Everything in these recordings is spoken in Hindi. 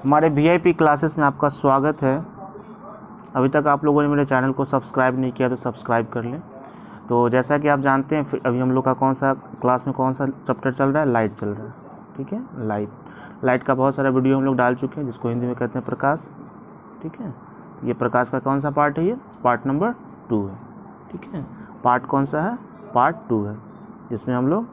हमारे वीआईपी क्लासेस में आपका स्वागत है। अभी तक आप लोगों ने मेरे चैनल को सब्सक्राइब नहीं किया तो सब्सक्राइब कर लें। तो जैसा कि आप जानते हैं अभी हम लोग का कौन सा क्लास में कौन सा चैप्टर चल रहा है, लाइट चल रहा है। ठीक है, लाइट का बहुत सारा वीडियो हम लोग डाल चुके हैं, जिसको हिंदी में कहते हैं प्रकाश। ठीक है, ये प्रकाश का कौन सा पार्ट है? ये पार्ट नंबर 2 है। ठीक है, पार्ट कौन सा है? पार्ट 2 है, जिसमें हम लोग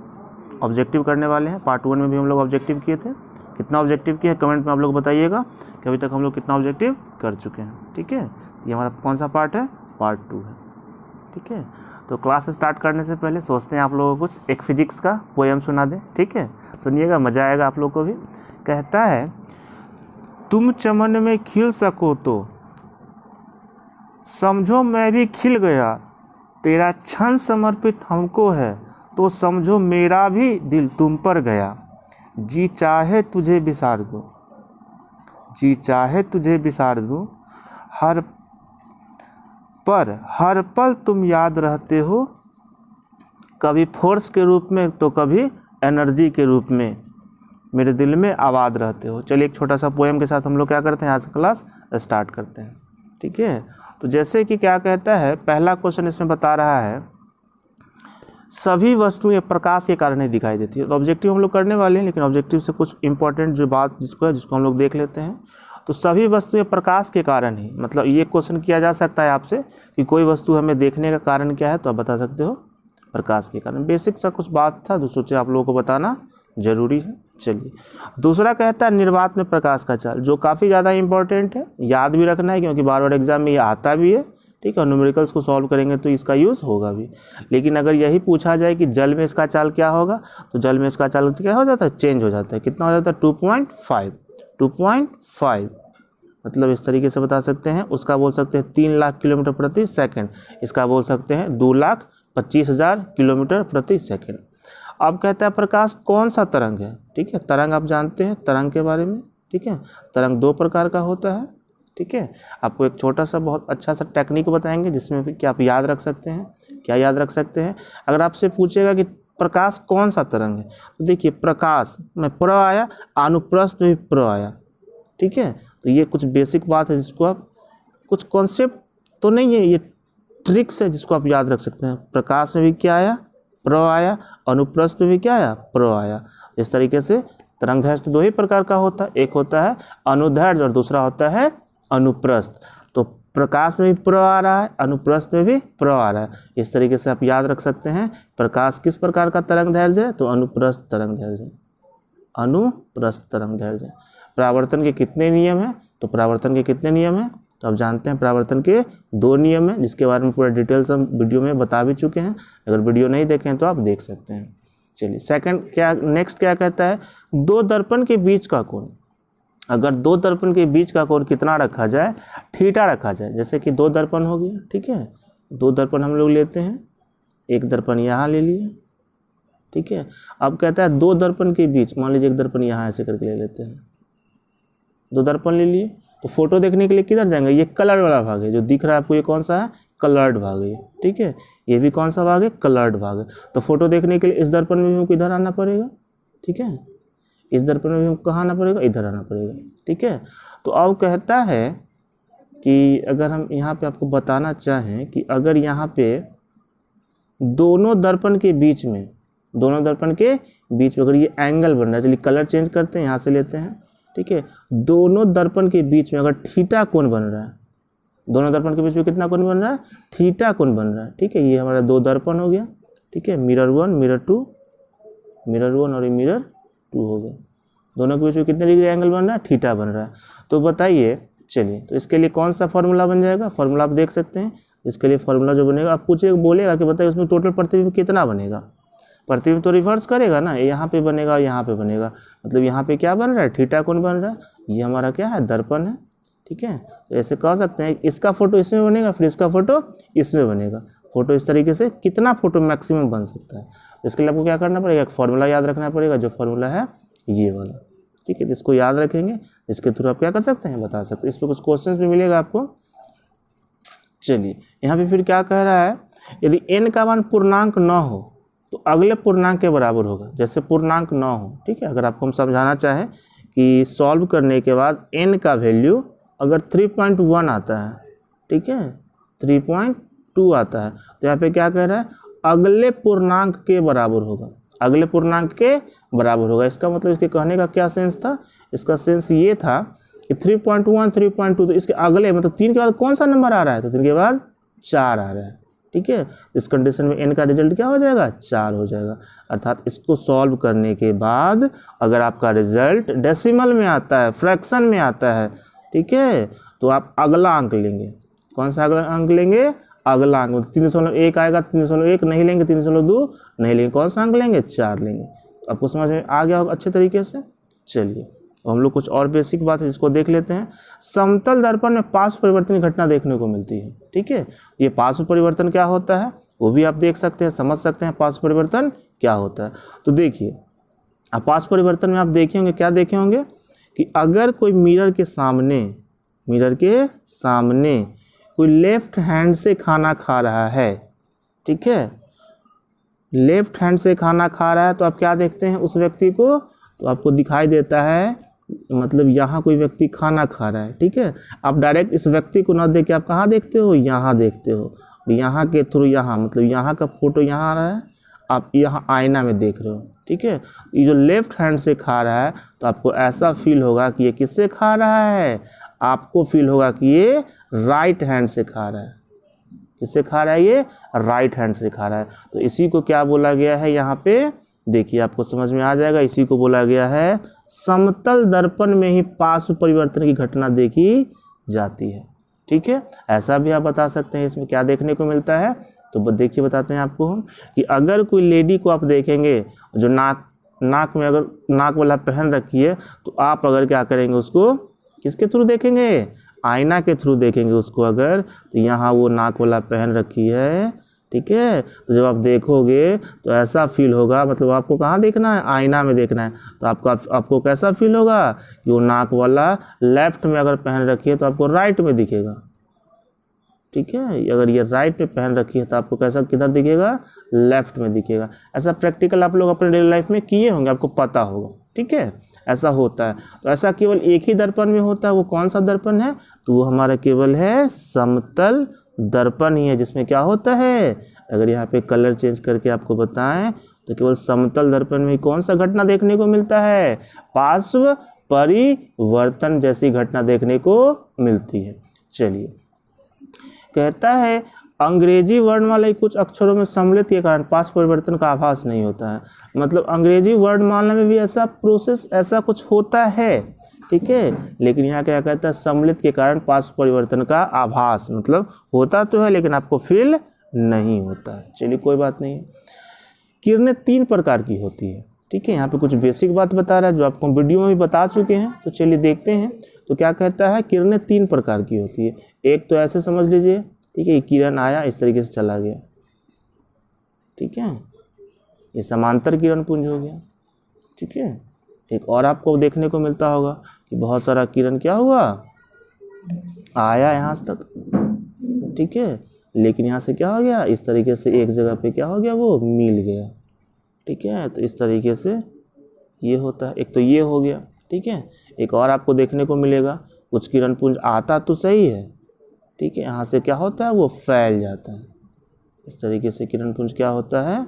ऑब्जेक्टिव करने वाले हैं। पार्ट 1 में भी हम लोग ऑब्जेक्टिव किए थे। कितना ऑब्जेक्टिव किए कमेंट में आप लोग बताइएगा कि अभी तक हम लोग कितना ऑब्जेक्टिव कर चुके हैं। ठीक है, ये हमारा कौन सा पार्ट है? पार्ट 2 है। ठीक है, तो क्लास स्टार्ट करने से पहले सोचते हैं आप लोगों को कुछ एक फिजिक्स का पोएम सुना दें। ठीक है, सुनिएगा, मज़ा आएगा आप लोग को भी। कहता है, तुम चमन में खिल सको तो समझो मैं भी खिल गया, तेरा क्षण समर्पित हमको है तो समझो मेरा भी दिल तुम पर गया। जी चाहे तुझे बिसार दूँ, जी चाहे तुझे बिसार दूँ, हर पल तुम याद रहते हो, कभी फोर्स के रूप में तो कभी एनर्जी के रूप में मेरे दिल में आबाद रहते हो। चलिए एक छोटा सा पोएम के साथ हम लोग क्या करते हैं, यहाँ से क्लास स्टार्ट करते हैं। ठीक है, तो जैसे कि क्या कहता है, पहला क्वेश्चन इसमें बता रहा है, सभी वस्तुएं प्रकाश के कारण ही दिखाई देती है। तो ऑब्जेक्टिव हम लोग करने वाले हैं, लेकिन ऑब्जेक्टिव से कुछ इंपॉर्टेंट जो बात जिसको हम लोग देख लेते हैं। तो सभी वस्तुएं प्रकाश के कारण ही, मतलब ये क्वेश्चन किया जा सकता है आपसे कि कोई वस्तु हमें देखने का कारण क्या है, तो आप बता सकते हो प्रकाश के कारण। बेसिक सा कुछ बात था जो सोचे आप लोगों को बताना जरूरी है। चलिए दूसरा कहता है निर्वात में प्रकाश का चाल, जो काफ़ी ज़्यादा इंपॉर्टेंट है, याद भी रखना है क्योंकि बार बार एग्जाम में ये आता भी है। ठीक है, न्यूमेरिकल्स को सॉल्व करेंगे तो इसका यूज़ होगा भी। लेकिन अगर यही पूछा जाए कि जल में इसका चाल क्या होगा, तो जल में इसका चाल क्या हो जाता है? चेंज हो जाता है। कितना हो जाता है? 2.5 मतलब इस तरीके से बता सकते हैं। उसका बोल सकते हैं 3 लाख किलोमीटर प्रति सेकंड, इसका बोल सकते हैं 2,25,000 किलोमीटर प्रति सेकंड। अब कहता है प्रकाश कौन सा तरंग है? ठीक है, तरंग आप जानते हैं तरंग के बारे में। ठीक है, तरंग 2 प्रकार का होता है। ठीक है, आपको एक छोटा सा बहुत अच्छा सा टेक्निक बताएंगे जिसमें भी कि आप याद रख सकते हैं। क्या याद रख सकते हैं? अगर आपसे पूछेगा कि प्रकाश कौन सा तरंग है, तो देखिए प्रकाश में प्र आया, अनुप्रस्थ में भी प्र आया। ठीक है, तो ये कुछ बेसिक बात है जिसको आप, कुछ कॉन्सेप्ट तो नहीं है, ये ट्रिक्स है जिसको आप याद रख सकते हैं। प्रकाश में भी क्या आया? प्र आया, अनुप्रस्थ में भी क्या आया? प्र आया। इस तरीके से तरंगदैर्घ्य 2 ही प्रकार का होता है, एक होता है अनुदैर्घ्य और दूसरा होता है अनुप्रस्थ। तो प्रकाश में भी प्र आ रहा है, अनुप्रस्थ में भी प्र आ रहा है। इस तरीके से आप याद रख सकते हैं प्रकाश किस प्रकार का तरंगदैर्घ्य है, तो अनुप्रस्थ तरंगदैर्घ्य, अनुप्रस्थ तरंगदैर्घ्य। परावर्तन के कितने नियम हैं? तो परावर्तन के कितने नियम हैं? तो आप जानते हैं परावर्तन के 2 नियम हैं, जिसके बारे में पूरा डिटेल्स हम वीडियो में बता भी चुके हैं। अगर वीडियो नहीं देखें तो आप देख सकते हैं। चलिए सेकंड क्या, नेक्स्ट क्या कहता है, 2 दर्पण के बीच का कोण। अगर 2 दर्पण के बीच का कोण कितना रखा जाए? थीटा रखा जाए। जैसे कि 2 दर्पण हो गया। ठीक है, 2 दर्पण हम लोग लेते हैं, एक दर्पण यहाँ ले लिए। ठीक है, अब कहता है 2 दर्पण के बीच, मान लीजिए एक दर्पण यहाँ ऐसे करके ले लेते हैं, 2 दर्पण ले लिए। तो फोटो देखने के लिए किधर जाएंगे? ये कलर वाला भाग है जो दिख रहा है आपको, ये कौन सा है? कलर्ड भाग है। ठीक है, ये भी कौन सा भाग है? कलर्ड भाग है। तो फोटो देखने के लिए इस दर्पण में भी हमको इधर आना पड़ेगा। ठीक है, इस दर्पण में भी हमको कहाँ आना पड़ेगा? इधर आना पड़ेगा। ठीक है, तो अब कहता है कि अगर हम यहाँ पे आपको बताना चाहें कि अगर यहाँ पे दोनों दर्पण के बीच में अगर ये एंगल बन रहा है, चलिए कलर चेंज करते हैं, यहाँ से लेते हैं। ठीक है, दोनों दर्पण के बीच में अगर थीटा कोण बन रहा है, दोनों दर्पण के बीच में कितना कोण बन रहा है? थीटा कोण बन रहा है। ठीक है, ये हमारा 2 दर्पण हो गया। ठीक है, मिरर 1 मिरर 2 और ये मिरर 2 हो गया। दोनों के बीच में कितने डिग्री एंगल बन रहा है? थीटा बन रहा है। तो बताइए, चलिए तो इसके लिए कौन सा फॉर्मूला बन जाएगा? फॉर्मूला आप देख सकते हैं। इसके लिए फॉर्मूला जो बनेगा, आप पूछिए, बोलेगा कि बताइए उसमें टोटल प्रतिबिंब कितना बनेगा। प्रतिबिंब तो रिवर्स करेगा ना, यहाँ पे बनेगा और यहाँ पे बनेगा, मतलब यहाँ पे क्या बन रहा है? थीटा कोण बन रहा है। ये हमारा क्या है? दर्पण है। ठीक है, तो ऐसे कह सकते हैं इसका फोटो इसमें बनेगा, फिर इसका फोटो इसमें बनेगा। फोटो इस तरीके से कितना फोटो मैक्सिमम बन सकता है, इसके लिए आपको क्या करना पड़ेगा? एक फॉर्मूला याद रखना पड़ेगा, जो फॉर्मूला है ये वाला। ठीक है, इसको याद रखेंगे, इसके थ्रू आप क्या कर सकते हैं? बता सकते हैं। इस पर कुछ क्वेश्चन भी मिलेगा आपको। चलिए यहाँ पे फिर क्या कह रहा है, यदि n का मान पूर्णांक न हो तो अगले पूर्णांक के बराबर होगा। जैसे पूर्णांक 9 हो। ठीक है, अगर आपको हम समझाना चाहें कि सॉल्व करने के बाद n का वैल्यू अगर 3.1 आता है, ठीक है, 3.2 आता है, तो यहाँ पे क्या कह रहा है, अगले पूर्णांक के बराबर होगा, अगले पूर्णांक के बराबर होगा। इसका मतलब इसके कहने का क्या सेंस था, इसका सेंस ये था कि 3.1 3.2, तो इसके अगले मतलब 3 के बाद कौन सा नंबर आ रहा है, तो 3 के बाद 4 आ रहा है, ठीक है। इस कंडीशन में n का रिजल्ट क्या हो जाएगा, 4 हो जाएगा। अर्थात इसको सॉल्व करने के बाद अगर आपका रिजल्ट डेसिमल में आता है, फ्रैक्शन में आता है, ठीक है, तो आप अगला अंक लेंगे। कौन सा अगला अंक लेंगे, अगला अंक 3.1 आएगा, 3.1 नहीं लेंगे, 3.2 नहीं लेंगे, कौन सा अंक लेंगे, 4 लेंगे। तो आपको समझ में आ गया होगा अच्छे तरीके से। चलिए हम लोग कुछ और बेसिक बात है जिसको देख लेते हैं। समतल दर्पण में पार्श्व परिवर्तन की घटना देखने को मिलती है, ठीक है। ये पार्श्व परिवर्तन क्या होता है वो भी आप देख सकते हैं, समझ सकते हैं पार्श्व परिवर्तन क्या होता है। तो देखिए अब पार्श्व परिवर्तन में आप देखे होंगे, क्या देखे होंगे कि अगर कोई मिरर के सामने कोई लेफ्ट हैंड से खाना खा रहा है, ठीक है, लेफ्ट हैंड से खाना खा रहा है, तो आप क्या देखते हैं उस व्यक्ति को, तो आपको दिखाई देता है, मतलब यहाँ कोई व्यक्ति खाना खा रहा है, ठीक है। आप डायरेक्ट इस व्यक्ति को ना देख के आप कहाँ देखते हो, यहाँ देखते हो, यहाँ के थ्रू, यहाँ मतलब यहाँ का फोटो यहाँ आ रहा है, आप यहाँ आईना में देख रहे हो, ठीक है। ये जो लेफ्ट हैंड से खा रहा है तो आपको ऐसा फील होगा कि ये किससे खा रहा है, आपको फील होगा कि ये राइट हैंड से खा रहा है। किससे खा रहा है, ये राइट हैंड से खा रहा है। तो इसी को क्या बोला गया है, यहाँ पे देखिए आपको समझ में आ जाएगा, इसी को बोला गया है समतल दर्पण में ही पार्श्व परिवर्तन की घटना देखी जाती है, ठीक है। ऐसा भी आप बता सकते हैं इसमें क्या देखने को मिलता है, तो देखिए बताते हैं आपको हम कि अगर कोई लेडी को आप देखेंगे जो नाक में अगर नाक वाला पहन रखी है, तो आप अगर क्या करेंगे उसको किसके थ्रू देखेंगे, आईना के थ्रू देखेंगे उसको अगर, तो यहाँ वो नाक वाला पहन रखी है, ठीक है। तो जब आप देखोगे तो ऐसा फील होगा, मतलब आपको कहाँ देखना है, आईना में देखना है, तो आपको कैसा फील होगा कि वो नाक वाला लेफ्ट में अगर पहन रखी है तो आपको राइट में दिखेगा, ठीक है। अगर ये राइट पे पहन रखी है तो आपको कैसा किधर दिखेगा, लेफ्ट में दिखेगा। ऐसा प्रैक्टिकल आप लोग अपने डेली लाइफ में किए होंगे, आपको पता होगा, ठीक है, ऐसा होता है। तो ऐसा केवल एक ही दर्पण में होता है, वो कौन सा दर्पण है, तो वो हमारा केवल है समतल दर्पण ही है, जिसमें क्या होता है, अगर यहाँ पे कलर चेंज करके आपको बताएं तो केवल समतल दर्पण में कौन सा घटना देखने को मिलता है, पार्श्व परिवर्तन जैसी घटना देखने को मिलती है। चलिए कहता है अंग्रेजी वर्णमाला के कुछ अक्षरों में सम्मिलित के कारण पार्श्व परिवर्तन का आभास नहीं होता है। मतलब अंग्रेजी वर्णमाला में भी ऐसा प्रोसेस, ऐसा कुछ होता है, ठीक है, लेकिन यहाँ क्या कहता है, सम्मिलित के कारण पार्श्व परिवर्तन का आभास, मतलब होता तो है लेकिन आपको फील नहीं होता है। चलिए कोई बात नहीं है। किरणें 3 प्रकार की होती है, ठीक है। यहाँ पे कुछ बेसिक बात बता रहा है जो आपको वीडियो में भी बता चुके हैं, तो चलिए देखते हैं। तो क्या कहता है, किरणें 3 प्रकार की होती है। एक तो ऐसे समझ लीजिए, ठीक है, किरण आया इस तरीके से चला गया, ठीक है, ये समांतर किरण पुंज हो गया, ठीक है। एक और आपको देखने को मिलता होगा कि बहुत सारा किरण क्या हुआ, आया यहाँ तक, ठीक है, लेकिन यहाँ से क्या हो गया, इस तरीके से एक जगह पे क्या हो गया, वो मिल गया, ठीक है। तो इस तरीके से ये होता है। एक तो ये हो गया, ठीक है। एक और आपको देखने को मिलेगा, कुछ किरण पुंज आता तो सही है, ठीक है, यहाँ से क्या होता है, वो फैल जाता है। इस तरीके से किरण पुंज क्या होता है,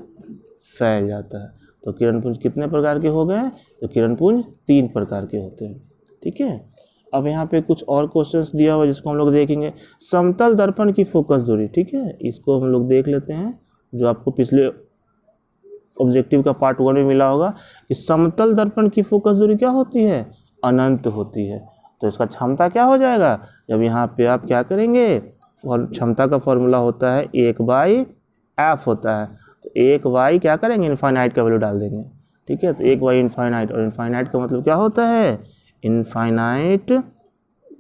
फैल जाता है। तो किरण पुंज कितने प्रकार के हो गए, तो किरण पुंज 3 प्रकार के होते हैं, ठीक है। अब यहाँ पे कुछ और क्वेश्चंस दिया हुआ है जिसको हम लोग देखेंगे। समतल दर्पण की फोकस दूरी, ठीक है, इसको हम लोग देख लेते हैं, जो आपको पिछले ऑब्जेक्टिव का पार्ट 1 में मिला होगा कि समतल दर्पण की फोकस दूरी क्या होती है, अनंत होती है। तो इसका क्षमता क्या हो जाएगा, जब यहाँ पे आप क्या करेंगे, क्षमता का फॉर्मूला होता है 1/f होता है, तो 1/, क्या करेंगे, इनफाइनाइट का वैल्यू डाल देंगे, ठीक है। तो 1/, इनफाइनाइट, और इनफाइनाइट का मतलब क्या होता है, इनफाइनाइट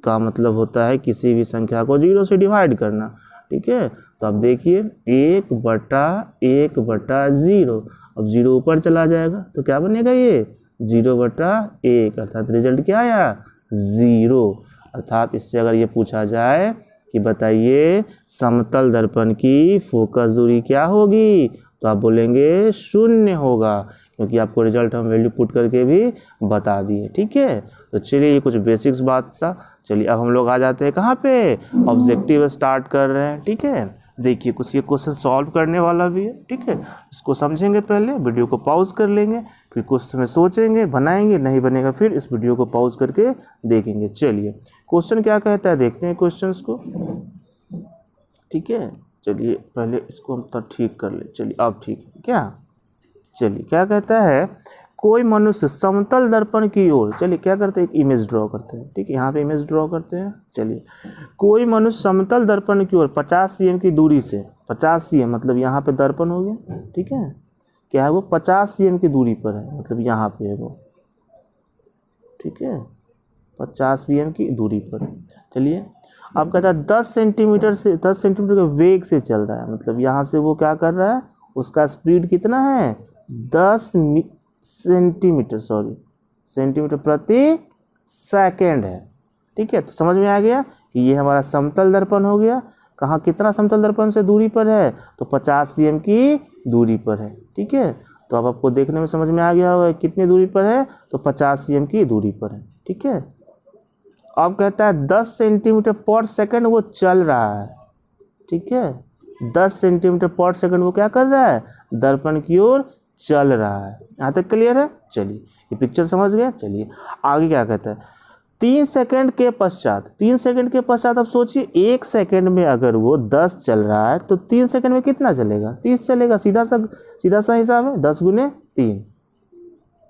का मतलब होता है किसी भी संख्या को 0 से डिवाइड करना, ठीक है। तो अब देखिए 1/1/0, अब 0 ऊपर चला जाएगा तो क्या बनेगा, ये 0/1, अर्थात रिजल्ट क्या आया, 0। अर्थात इससे अगर ये पूछा जाए कि बताइए समतल दर्पण की फोकस दूरी क्या होगी, तो तो आप बोलेंगे 0 होगा, क्योंकि आपको रिजल्ट हम वैल्यू पुट करके भी बता दिए। ठीक है, तो चलिए ये कुछ बेसिक्स बात था। चलिए अब हम लोग आ जाते हैं कहाँ पे, ऑब्जेक्टिव स्टार्ट कर रहे हैं। ठीक है, देखिए कुछ ये क्वेश्चन सॉल्व करने वाला भी है। ठीक है, इसको समझेंगे, पहले वीडियो को पॉज कर लेंगे, फिर क्वेश्चन में सोचेंगे, बनाएंगे, नहीं बनेगा फिर इस वीडियो को पॉज करके देखेंगे। चलिए क्वेश्चन क्या कहता है देखते हैं क्वेश्चंस को। ठीक है, चलिए पहले इसको हम तो ठीक कर ले। चलिए अब ठीक है क्या। चलिए क्या कहता है, कोई मनुष्य समतल दर्पण की ओर, चलिए क्या करते हैं, एक इमेज ड्रॉ करते हैं। ठीक है, यहाँ पे इमेज ड्रॉ करते हैं। चलिए कोई मनुष्य समतल दर्पण की ओर 50 cm की दूरी से, 50 cm मतलब यहाँ पे दर्पण हो गया। ठीक है, क्या है वो 50 cm की दूरी पर है, मतलब यहाँ पे है वो। ठीक है, 50 cm की दूरी पर। चलिए अब कहता है 10 सेंटीमीटर के वेग से चल रहा है, मतलब यहाँ से वो क्या कर रहा है, उसका स्पीड कितना है, 10 सेंटीमीटर प्रति सेकेंड है। ठीक है, तो समझ में आ गया कि ये हमारा समतल दर्पण हो गया। कहाँ कितना समतल दर्पण से दूरी पर है, तो 50 cm की दूरी पर है। ठीक है, तो अब आपको देखने में समझ में आ गया होगा कितनी दूरी पर है, तो 50 cm की दूरी पर है। ठीक है, अब कहता है 10 सेंटीमीटर पर सेकंड वो चल रहा है। ठीक है, 10 सेंटीमीटर पर सेकंड वो क्या कर रहा है, दर्पण की ओर चल रहा है। यहाँ तक क्लियर है। चलिए ये पिक्चर समझ गया। चलिए आगे क्या कहता है, 3 सेकंड के पश्चात अब सोचिए 1 सेकंड में अगर वो 10 चल रहा है तो 3 सेकंड में कितना चलेगा, 30 चलेगा। सीधा सा हिसाब है, 10 × 3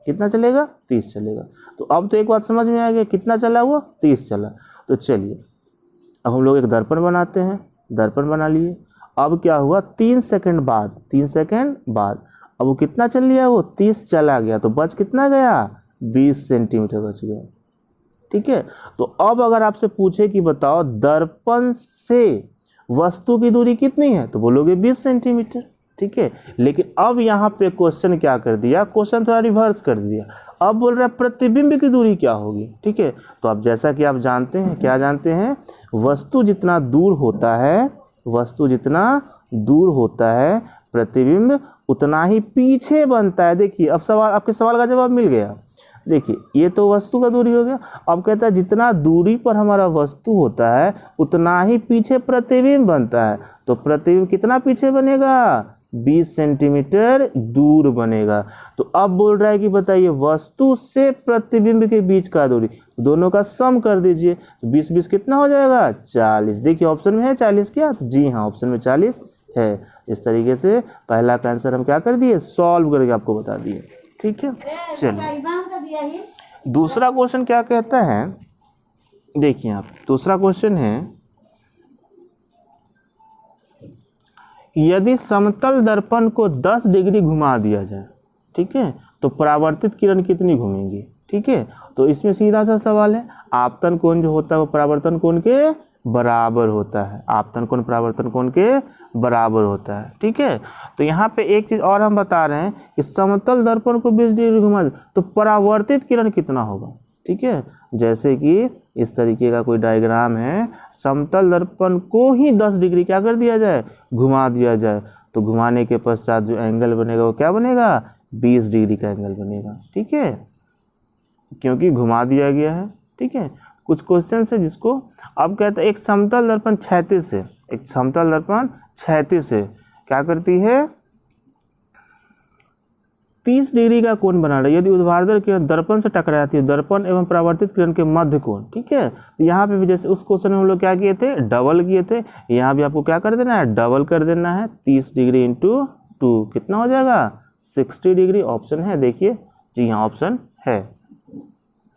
कितना चलेगा, 30 चलेगा। तो अब तो एक बात समझ में आ गया, कितना चला वो, 30 चला। तो चलिए अब हम लोग एक दर्पण बनाते हैं, दर्पण बना लिए। अब क्या हुआ, 3 सेकंड बाद अब वो कितना चल लिया, वो 30 चला गया, तो बच कितना गया, 20 सेंटीमीटर बच गया। ठीक है, तो अब अगर आपसे पूछे कि बताओ दर्पण से वस्तु की दूरी कितनी है, तो बोलोगे 20 सेंटीमीटर। ठीक है, लेकिन अब यहाँ पे क्वेश्चन क्या कर दिया, क्वेश्चन थोड़ा रिवर्स कर दिया। अब बोल रहा है प्रतिबिंब की दूरी क्या होगी। ठीक है, तो अब जैसा कि आप जानते हैं, क्या जानते हैं, वस्तु जितना दूर होता है प्रतिबिंब उतना ही पीछे बनता है। देखिए अब आपके सवाल का जवाब मिल गया। देखिए ये तो वस्तु का दूरी हो गया। अब कहता है जितना दूरी पर हमारा वस्तु होता है उतना ही पीछे प्रतिबिंब बनता है। तो प्रतिबिंब कितना पीछे बनेगा, 20 सेंटीमीटर दूर बनेगा। तो अब बोल रहा है कि बताइए वस्तु से प्रतिबिंब के बीच का दूरी, दोनों का सम कर दीजिए। तो 20 कितना हो जाएगा, 40। देखिए ऑप्शन में है 40 क्या, जी हाँ ऑप्शन में 40 है। इस तरीके से पहला का आंसर हम क्या कर दिए, सॉल्व करके आपको बता दिए। ठीक है, चलिए दूसरा क्वेश्चन क्या कहता है, देखिए आप दूसरा क्वेश्चन है, यदि समतल दर्पण को 10 डिग्री घुमा दिया जाए, ठीक है, तो परावर्तित किरण कितनी घूमेंगी। ठीक है, तो इसमें सीधा सा सवाल है, आपतन कोण जो होता है वो परावर्तन कोण के बराबर होता है, आपतन कोण परावर्तन कोण के बराबर होता है। ठीक है, तो यहाँ पे एक चीज़ और हम बता रहे हैं कि समतल दर्पण को 20 डिग्री घुमा दे तो परावर्तित किरण कितना होगा। ठीक है, जैसे कि इस तरीके का कोई डायग्राम है, समतल दर्पण को ही 10 डिग्री क्या कर दिया जाए, घुमा दिया जाए, तो घुमाने के पश्चात जो एंगल बनेगा वो क्या बनेगा, 20 डिग्री का एंगल बनेगा। ठीक है, क्योंकि घुमा दिया गया है। ठीक है, कुछ क्वेश्चन है जिसको अब कहते हैं एक समतल दर्पण क्षैतिज से क्या करती है, 30 डिग्री का कोण बना रहा है। यदि ऊर्ध्वाधर किरण दर्पण से टकराती है, दर्पण एवं परावर्तित किरण के मध्य कोण। ठीक है, तो यहाँ पे भी जैसे उस क्वेश्चन में हम लोग क्या किए थे, डबल किए थे, यहाँ भी आपको क्या कर देना है, डबल कर देना है। 30 डिग्री इंटू 2 कितना हो जाएगा, 60 डिग्री। ऑप्शन है, देखिए जी हाँ ऑप्शन है।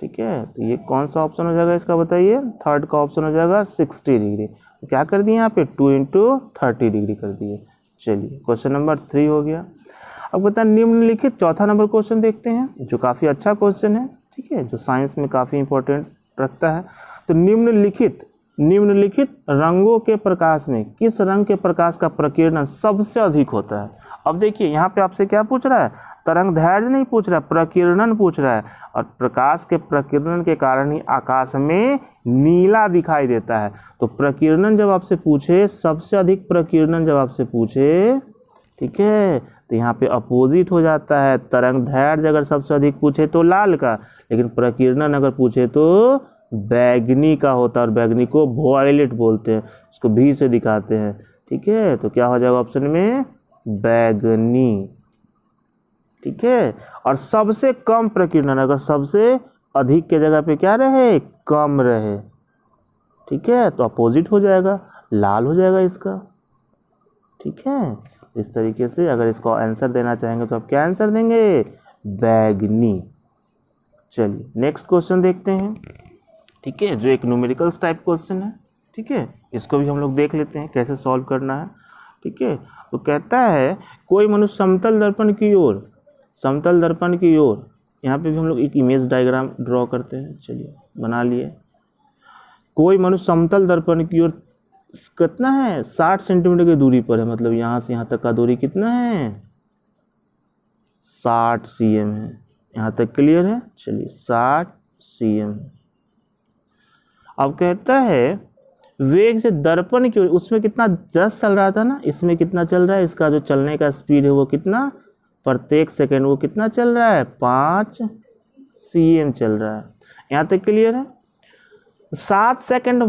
ठीक है, तो ये कौन सा ऑप्शन हो जाएगा इसका बताइए, थर्ड का ऑप्शन हो जाएगा 60 डिग्री। तो क्या कर दिए यहाँ पे 2 × 30 डिग्री कर दिए। चलिए क्वेश्चन नंबर 3 हो गया। अब कहता है निम्नलिखित, चौथा नंबर क्वेश्चन देखते हैं जो काफ़ी अच्छा क्वेश्चन है। ठीक है, जो साइंस में काफ़ी इंपॉर्टेंट रखता है। तो निम्नलिखित रंगों के प्रकाश में किस रंग के प्रकाश का प्रकीर्णन सबसे अधिक होता है। अब देखिए यहाँ पे आपसे क्या पूछ रहा है, तरंग दैर्घ्य नहीं पूछ रहा है, प्रकीर्णन पूछ रहा है। और प्रकाश के प्रकीर्णन के कारण ही आकाश में नीला दिखाई देता है। तो प्रकीर्णन जब आपसे पूछे, सबसे अधिक प्रकीर्णन जब आपसे पूछे, ठीक है, तो यहाँ पे अपोजिट हो जाता है। तरंग दैर्ध्य अगर सबसे अधिक पूछे तो लाल का, लेकिन प्रकीर्णन अगर पूछे तो बैगनी का होता है, और बैगनी को वॉयलेट बोलते हैं, उसको भी से दिखाते हैं। ठीक है, तो क्या हो जाएगा ऑप्शन में बैगनी। ठीक है, और सबसे कम प्रकीर्णन अगर सबसे अधिक के जगह पे क्या रहे, कम रहे। ठीक है, तो अपोजिट हो जाएगा, लाल हो जाएगा इसका। ठीक है, इस तरीके से अगर इसको आंसर देना चाहेंगे तो आप क्या आंसर देंगे, बैगनी। चलिए नेक्स्ट क्वेश्चन देखते हैं। ठीक है, जो एक न्यूमेरिकल्स टाइप क्वेश्चन है। ठीक है, इसको भी हम लोग देख लेते हैं कैसे सॉल्व करना है। ठीक है, तो कहता है कोई मनुष्य समतल दर्पण की ओर, समतल दर्पण की ओर, यहाँ पे भी हम लोग एक इमेज डायग्राम ड्रॉ करते हैं। चलिए बना लिए। कोई मनुष्य समतल दर्पण की ओर कितना है, 60 सेंटीमीटर की दूरी पर है, मतलब यहाँ से यहाँ तक का दूरी कितना है, 60 cm है। यहाँ तक क्लियर है। चलिए 60 cm। अब कहता है वेग से दर्पण की ओर, उसमें कितना 10 चल रहा था ना, इसमें कितना चल रहा है, इसका जो चलने का स्पीड है वो कितना, प्रत्येक सेकंड वो कितना चल रहा है, 5 cm चल रहा है। यहाँ तक क्लियर है। 7 सेकंड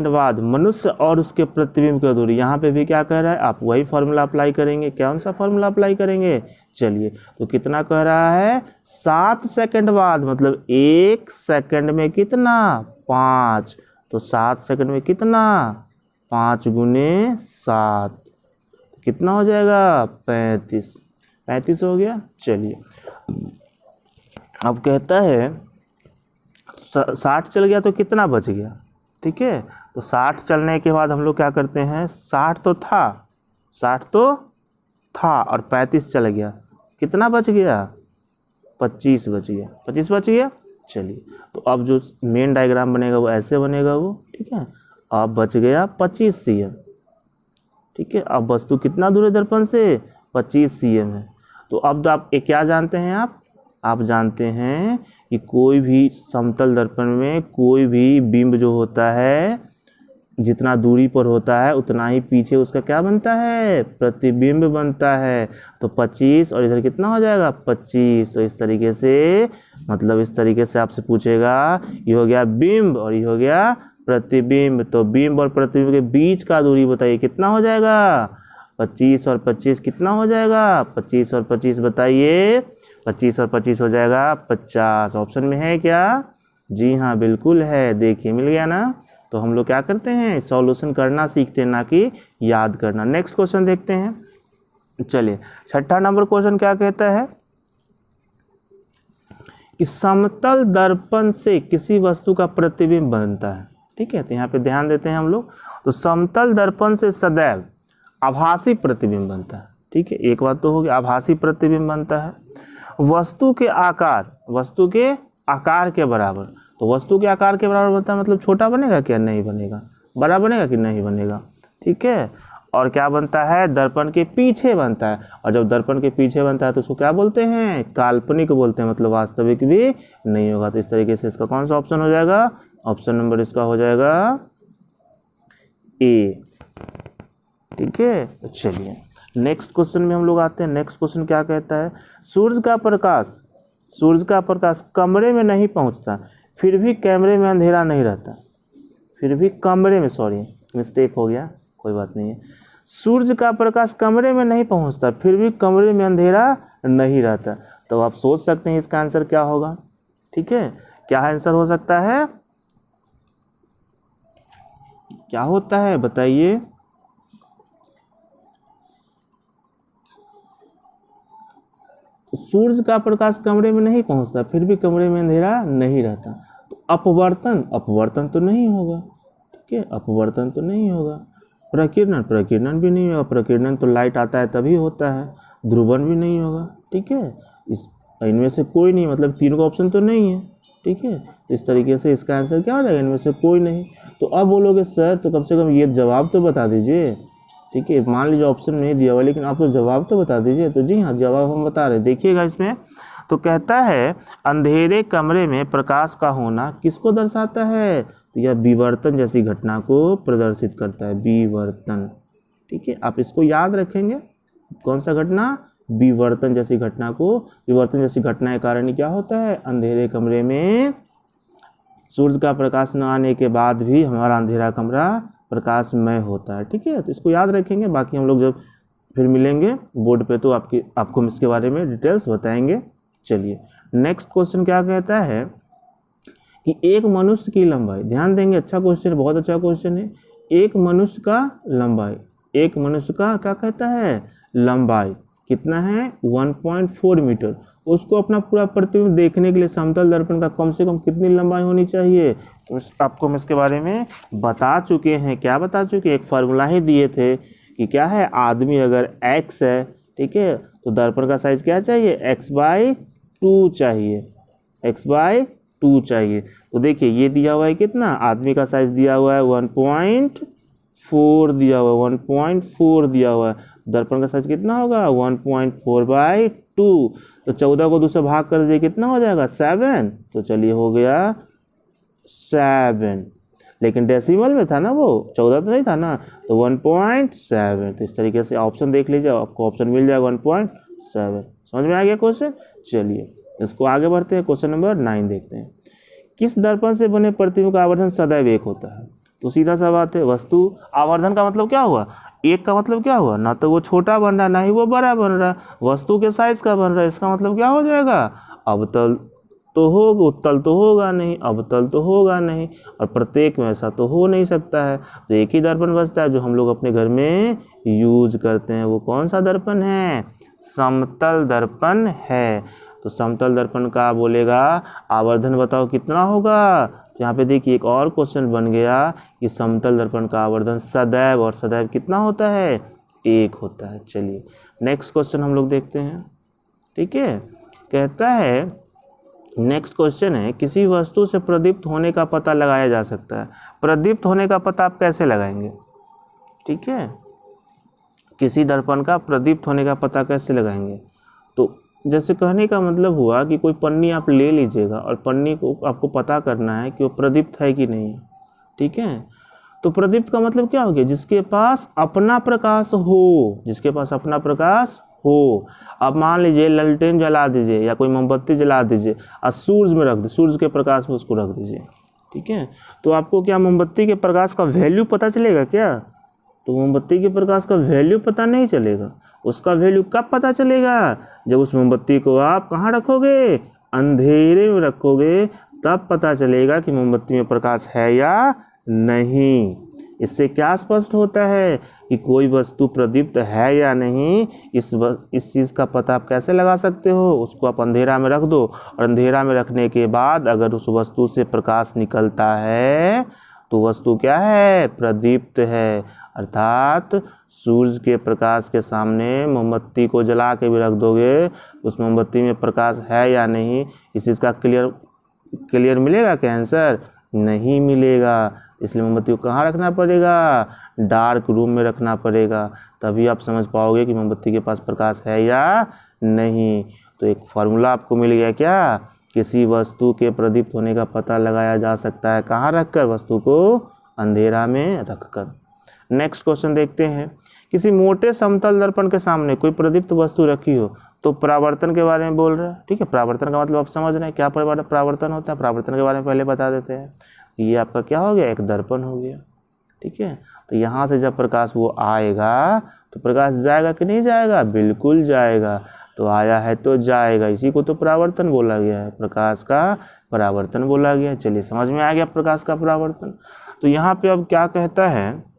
बाद मनुष्य और उसके प्रतिबिंब की दूरी, यहाँ पे भी क्या कह रहा है, आप वही फार्मूला अप्लाई करेंगे। कौन सा फार्मूला अप्लाई करेंगे, चलिए तो कितना कह रहा है, 7 सेकंड बाद, मतलब 1 सेकंड में कितना, 5, तो 7 सेकंड में कितना, 5 गुने 7, कितना हो जाएगा, 35 हो गया। चलिए अब कहता है 60 चल गया तो कितना बच गया। ठीक है, तो 60 चलने के बाद हम लोग क्या करते हैं, 60 तो था और 35 चल गया, कितना बच गया, 25 बच गया। 25 बच गया। चलिए तो अब जो मेन डायग्राम बनेगा वो ऐसे बनेगा वो। ठीक है, अब बच गया 25 cm। ठीक है, अब वस्तु कितना दूर है दर्पण से, 25 cm है। तो अब आप क्या जानते हैं, आप जानते हैं कि कोई भी समतल दर्पण में कोई भी बिंब जो होता है, जितना दूरी पर होता है उतना ही पीछे उसका क्या बनता है, प्रतिबिंब बनता है। तो 25 और इधर कितना हो जाएगा, 25। तो इस तरीके से, मतलब इस तरीके से आपसे पूछेगा, ये हो गया बिंब और ये हो गया प्रतिबिंब। तो बिंब और प्रतिबिंब के बीच का दूरी बताइए कितना हो जाएगा, 25 और 25 कितना हो जाएगा, 25 और 25 बताइए, 25 और 25 हो जाएगा 50। ऑप्शन में है क्या, जी हाँ बिल्कुल है। देखिए मिल गया ना। तो हम लोग क्या करते हैं, सॉल्यूशन करना सीखते हैं, ना कि याद करना। नेक्स्ट क्वेश्चन देखते हैं। चलिए 6ठा नंबर क्वेश्चन क्या कहता है कि समतल दर्पण से किसी वस्तु का प्रतिबिंब बनता है। ठीक है, तो यहाँ पे ध्यान देते हैं हम लोग। तो समतल दर्पण से सदैव आभासी प्रतिबिंब बनता है। ठीक है, एक बात तो होगी, आभासी प्रतिबिंब बनता है। वस्तु के आकार के बराबर, तो वस्तु के आकार के बराबर बनता है, मतलब छोटा बनेगा क्या, नहीं बनेगा, बड़ा बनेगा कि नहीं बनेगा। ठीक है, और क्या बनता है, दर्पण के पीछे बनता है। और जब दर्पण के पीछे बनता है तो उसको क्या बोलते हैं, काल्पनिक बोलते हैं, मतलब वास्तविक भी नहीं होगा। तो इस तरीके से इसका कौन सा ऑप्शन हो जाएगा, ऑप्शन नंबर इसका हो जाएगा ए। ठीक है, तो चलिए नेक्स्ट क्वेश्चन में हम लोग आते हैं। नेक्स्ट क्वेश्चन क्या कहता है, सूर्य का प्रकाश कमरे में नहीं पहुंचता, फिर भी कैमरे में अंधेरा नहीं रहता। फिर भी कमरे में, सॉरी मिस्टेक हो गया, कोई बात नहीं है। सूर्य का प्रकाश कमरे में नहीं पहुंचता, फिर भी कमरे में अंधेरा नहीं रहता। तो आप सोच सकते हैं इसका आंसर क्या होगा। ठीक है, क्या आंसर हो सकता है, क्या होता है बताइए। तो सूर्य का प्रकाश कमरे में नहीं पहुंचता, फिर भी कमरे में अंधेरा नहीं रहता। तो अपवर्तन तो नहीं होगा। ठीक है, अपवर्तन तो नहीं होगा। प्रकीर्णन भी नहीं होगा। प्रकीर्णन तो लाइट आता है तभी होता है। ध्रुवन भी नहीं होगा। ठीक है, इनमें से कोई नहीं, मतलब तीनों का ऑप्शन तो नहीं है। ठीक है, इस तरीके से इसका आंसर क्या हो जाएगा, इनमें से कोई नहीं। तो अब बोलोगे सर तो कम से कम ये जवाब तो बता दीजिए। ठीक है, मान लीजिए ऑप्शन नहीं दिया हुआ, लेकिन आप तो जवाब तो बता दीजिए। तो जी हाँ, जवाब हम बता रहे, देखिएगा इसमें। तो कहता है अंधेरे कमरे में प्रकाश का होना किसको दर्शाता है, तो यह विवर्तन जैसी घटना को प्रदर्शित करता है, विवर्तन। ठीक है, आप इसको याद रखेंगे, कौन सा घटना? विवर्तन जैसी घटना को। विवर्तन जैसी घटना के कारण क्या होता है? अंधेरे कमरे में सूर्य का प्रकाश न आने के बाद भी हमारा अंधेरा कमरा प्रकाशमय होता है। ठीक है, तो इसको याद रखेंगे। बाकी हम लोग जब फिर मिलेंगे बोर्ड पे तो आपको हम इसके बारे में डिटेल्स बताएंगे। चलिए नेक्स्ट क्वेश्चन क्या कहता है कि एक मनुष्य की लंबाई, ध्यान देंगे, अच्छा क्वेश्चन, बहुत अच्छा क्वेश्चन है। एक मनुष्य का लंबाई, एक मनुष्य का क्या कहता है? लंबाई कितना है? 1.4 मीटर। उसको अपना पूरा प्रतिबिंब देखने के लिए समतल दर्पण का कम से कम कितनी लंबाई होनी चाहिए? आपको हम इसके बारे में बता चुके हैं। क्या बता चुके? एक फार्मूला ही दिए थे कि क्या है, आदमी अगर x है, ठीक है, तो दर्पण का साइज क्या चाहिए? x/2 चाहिए, x/2 चाहिए। तो देखिए ये दिया हुआ है कितना? आदमी का साइज दिया हुआ है 1.4 दिया हुआ है, 1.4 दिया हुआ है। दर्पण का साइज कितना होगा? 1.4/2। तो 14 को 2 से भाग कर दीजिए, कितना हो जाएगा? 7। तो चलिए हो गया 7, लेकिन डेसिमल में था ना, वो 14 तो नहीं था ना, तो 1.7। तो इस तरीके से ऑप्शन देख लीजिए, आपको ऑप्शन मिल जाएगा 1.7। समझ में आ गया क्वेश्चन? चलिए इसको आगे बढ़ते हैं, क्वेश्चन नंबर 9 देखते हैं। किस दर्पण से बने प्रतिबिंब का आवर्धन सदैव एक होता है? तो सीधा सा बात है, वस्तु आवर्धन का मतलब क्या हुआ? एक का मतलब क्या हुआ? ना तो वो छोटा बन रहा, ना ही वो बड़ा बन रहा, वस्तु के साइज का बन रहा है। इसका मतलब क्या हो जाएगा? अवतल तो होगा, उत्तल तो होगा नहीं, अवतल तो होगा नहीं, और प्रत्येक में ऐसा तो हो नहीं सकता है। तो एक ही दर्पण बचता है जो हम लोग अपने घर में यूज करते हैं। वो कौन सा दर्पण है? समतल दर्पण है। तो समतल दर्पण का बोलेगा आवर्धन बताओ कितना होगा? तो यहाँ पे देखिए एक और क्वेश्चन बन गया कि समतल दर्पण का आवर्धन सदैव, और सदैव कितना होता है? 1 होता है। चलिए नेक्स्ट क्वेश्चन हम लोग देखते हैं। ठीक है, कहता है, नेक्स्ट क्वेश्चन है, किसी वस्तु से प्रदीप्त होने का पता लगाया जा सकता है। प्रदीप्त होने का पता आप कैसे लगाएंगे? ठीक है, किसी दर्पण का प्रदीप्त होने का पता कैसे लगाएंगे? तो जैसे कहने का मतलब हुआ कि कोई पन्नी आप ले लीजिएगा और पन्नी को आपको पता करना है कि वो प्रदीप्त है कि नहीं है। ठीक है, तो प्रदीप्त का मतलब क्या हो गया? जिसके पास अपना प्रकाश हो, जिसके पास अपना प्रकाश हो। अब मान लीजिए ललटेन जला दीजिए या कोई मोमबत्ती जला दीजिए और सूरज में रख दीजिए, सूरज के प्रकाश में उसको रख दीजिए। ठीक है, तो आपको क्या मोमबत्ती के प्रकाश का वैल्यू पता चलेगा क्या? तो मोमबत्ती के प्रकाश का वैल्यू पता नहीं चलेगा। उसका वैल्यू कब पता चलेगा? जब उस मोमबत्ती को आप कहाँ रखोगे? अंधेरे में रखोगे, तब पता चलेगा कि मोमबत्ती में प्रकाश है या नहीं। इससे क्या स्पष्ट होता है कि कोई वस्तु प्रदीप्त है या नहीं। इस चीज़ का पता आप कैसे लगा सकते हो? उसको आप अंधेरा में रख दो, और अंधेरा में रखने के बाद अगर उस वस्तु से प्रकाश निकलता है तो वस्तु क्या है? प्रदीप्त है। अर्थात सूर्य के प्रकाश के सामने मोमबत्ती को जला के भी रख दोगे, उस मोमबत्ती में प्रकाश है या नहीं, इस चीज़ का क्लियर मिलेगा क्या आंसर? नहीं मिलेगा। इसलिए मोमबत्ती को कहाँ रखना पड़ेगा? डार्क रूम में रखना पड़ेगा, तभी आप समझ पाओगे कि मोमबत्ती के पास प्रकाश है या नहीं। तो एक फार्मूला आपको मिल गया क्या? किसी वस्तु के प्रदीप्त होने का पता लगाया जा सकता है कहाँ रखकर? वस्तु को अंधेरा में रखकर। नेक्स्ट क्वेश्चन देखते हैं। किसी मोटे समतल दर्पण के सामने कोई प्रदीप्त वस्तु रखी हो तो परावर्तन के बारे में बोल रहा है। ठीक है, परावर्तन का मतलब आप समझ रहे हैं क्या परावर्तन होता है? परावर्तन के बारे में पहले बता देते हैं। ये आपका क्या हो गया? एक दर्पण हो गया। ठीक है, तो यहाँ से जब प्रकाश वो आएगा तो प्रकाश जाएगा कि नहीं जाएगा? बिल्कुल जाएगा। तो आया है तो जाएगा, इसी को तो परावर्तन बोला गया है, प्रकाश का परावर्तन बोला गया है। चलिए समझ में आ गया प्रकाश का परावर्तन। तो यहाँ पे अब क्या कहता है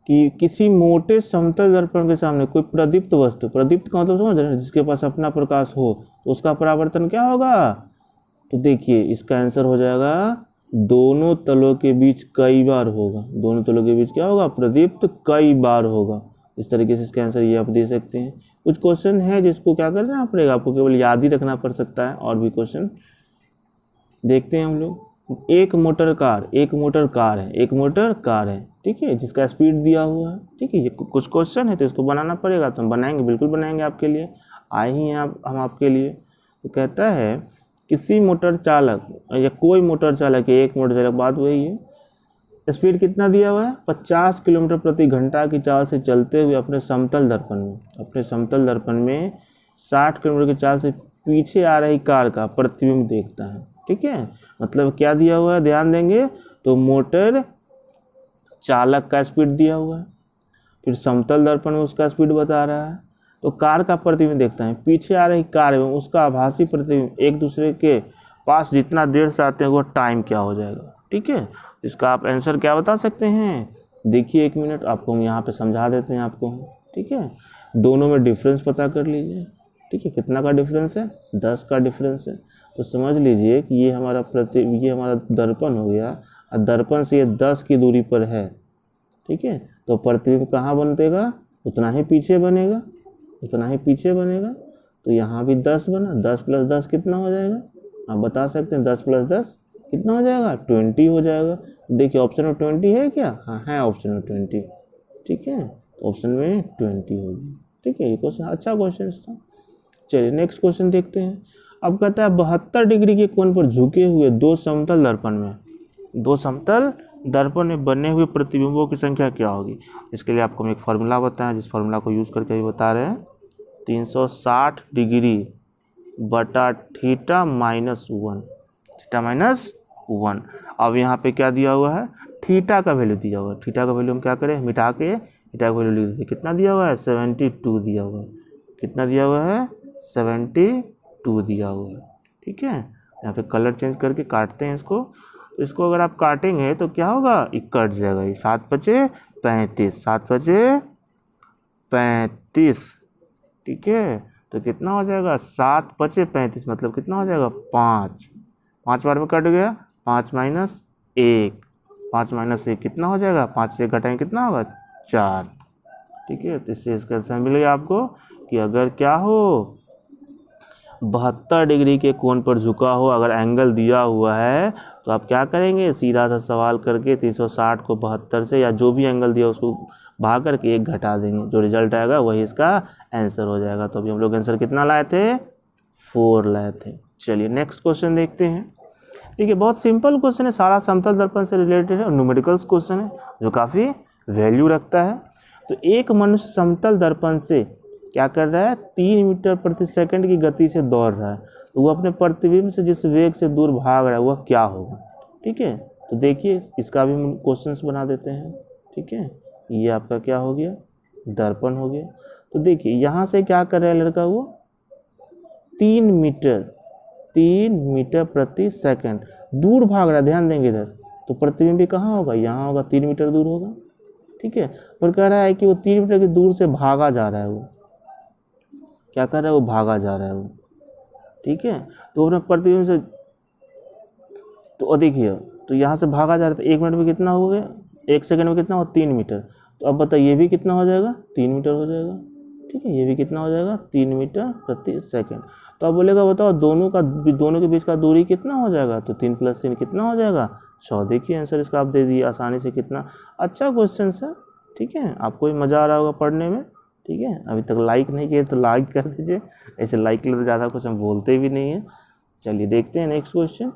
कि किसी मोटे समतल दर्पण के सामने कोई प्रदीप्त वस्तु, प्रदीप्त का मतलब समझ रहे हैं, जिसके पास अपना प्रकाश हो, तो उसका परावर्तन क्या होगा? तो देखिए इसका आंसर हो जाएगा दोनों तलों के बीच कई बार होगा। दोनों तलों के बीच क्या होगा? प्रदीप्त कई बार होगा। इस तरीके से इसका आंसर ये आप दे सकते हैं। कुछ क्वेश्चन है जिसको क्या करना पड़ेगा, आपको केवल याद ही रखना पड़ सकता है। और भी क्वेश्चन देखते हैं हम लोग। एक मोटर कार है, ठीक है, जिसका स्पीड दिया हुआ है। ठीक है, ये कुछ क्वेश्चन है तो इसको बनाना पड़ेगा, तो हम बनाएंगे, बिल्कुल बनाएंगे आपके लिए, आए ही हैं हम आपके लिए। तो कहता है किसी मोटर चालक या कोई मोटर चालक, एक मोटर चालक, बात वही है, स्पीड कितना दिया हुआ है, 50 किलोमीटर प्रति घंटा की चाल से चलते हुए अपने समतल दर्पण में 60 किलोमीटर की चाल से पीछे आ रही कार का प्रतिबिंब देखता है। ठीक है, मतलब क्या दिया हुआ है, ध्यान देंगे तो मोटर चालक का स्पीड दिया हुआ है, फिर समतल दर्पण में उसका स्पीड बता रहा है, तो कार का प्रतिबिंब देखता है, पीछे आ रही कार में उसका आभासी प्रतिबिंब एक दूसरे के पास जितना देर से आते हैं वो टाइम क्या हो जाएगा। ठीक है, इसका आप आंसर क्या बता सकते हैं, देखिए 1 मिनट आपको हम यहाँ पे समझा देते हैं आपको। ठीक है, दोनों में डिफरेंस पता कर लीजिए। ठीक है, कितना का डिफरेंस है, 10 का डिफरेंस है। तो समझ लीजिए कि ये हमारा दर्पण हो गया और दर्पण से ये 10 की दूरी पर है। ठीक है, तो प्रतिबिंब कहाँ बनेगा, उतना ही पीछे बनेगा, तो यहाँ भी 10 बना, 10 + 10 कितना हो जाएगा, आप बता सकते हैं 10 + 10 कितना हो जाएगा, 20 हो जाएगा। देखिए ऑप्शन में 20 है क्या, हाँ है ऑप्शन में 20। ठीक है, तो ऑप्शन में 20 होगी। ठीक है, ये क्वेश्चन अच्छा क्वेश्चन था। चलिए नेक्स्ट क्वेश्चन देखते हैं। अब कहता है 72 डिग्री के कोण पर झुके हुए दो समतल दर्पण में बने हुए प्रतिबिंबों की संख्या क्या होगी। इसके लिए आपको हम एक फार्मूला बताएं, जिस फार्मूला को यूज़ करके अभी बता रहे हैं, 360 डिग्री बटा थीटा माइनस 1। अब यहाँ पे क्या दिया हुआ है, थीटा का वैल्यू दिया हुआ है। थीटा का वैल्यू हम क्या करें, मिटा के थीटा का वैल्यू लिख दीजिए। कितना दिया हुआ है, 72 दिया हुआ है। कितना दिया हुआ है, 72 दिया हुआ है। ठीक है, यहाँ पे कलर चेंज करके काटते हैं इसको अगर आप काटेंगे तो क्या होगा, ये कट जाएगा, ये 7 × 35। ठीक है, तो कितना हो जाएगा, 7 × 35 मतलब कितना हो जाएगा, 5 बार में कट गया, 5 - 1, 5 - 1 कितना हो जाएगा, 5 से घटाएं कितना होगा, 4। ठीक है, तो इससे इसका आंसर मिलेगा आपको कि अगर क्या हो, 72 डिग्री के कोण पर झुका हो, अगर एंगल दिया हुआ है तो आप क्या करेंगे, सीधा सा सवाल करके 360 को 72 से या जो भी एंगल दिया उसको भाग करके 1 घटा देंगे, जो रिजल्ट आएगा वही इसका आंसर हो जाएगा। तो अभी हम लोग आंसर कितना लाए थे, 4 लाए थे। चलिए नेक्स्ट क्वेश्चन देखते हैं। देखिए बहुत सिंपल क्वेश्चन है, सारा समतल दर्पण से रिलेटेड है और न्यूमेरिकल्स क्वेश्चन है जो काफ़ी वैल्यू रखता है। तो एक मनुष्य समतल दर्पण से क्या कर रहा है, 3 मीटर प्रति सेकंड की गति से दौड़ रहा है, तो वो अपने प्रतिबिंब से जिस वेग से दूर भाग रहा है वह क्या होगा। ठीक है, तो देखिए इसका भी हम क्वेश्चंस बना देते हैं। ठीक है, ये आपका क्या हो गया, दर्पण हो गया। तो देखिए यहाँ से क्या कर रहा है लड़का, वो 3 मीटर प्रति सेकंड दूर भाग रहा है। ध्यान देंगे इधर, तो प्रतिबिंब भी कहाँ होगा, यहाँ होगा, 3 मीटर दूर होगा। ठीक है, पर कह रहा है कि वो 3 मीटर की दूर से भागा जा रहा है, वो क्या कर रहा है, वो भागा जा रहा है वो। ठीक है, तो अपने प्रतिबिंब से, तो देखिए तो यहाँ से भागा जा रहा है, तो 1 मिनट में कितना हो गया, 1 सेकंड में कितना हो, 3 मीटर। तो अब बताइए ये भी कितना हो जाएगा, 3 मीटर हो जाएगा। ठीक है, ये भी कितना हो जाएगा, 3 मीटर प्रति सेकंड। तो अब बोलेगा बताओ दोनों के बीच का दूरी कितना हो जाएगा, तो 3 + 3 कितना हो जाएगा, 100। देखिए आंसर इसका आप दे दिए आसानी से, कितना अच्छा क्वेश्चन है। ठीक है, आपको भी मज़ा आ रहा होगा पढ़ने में। ठीक है, अभी तक लाइक नहीं किए तो लाइक कर दीजिए, ऐसे लाइक के लिए तो ज़्यादा कुछ हम बोलते भी नहीं हैं। चलिए देखते हैं नेक्स्ट क्वेश्चन।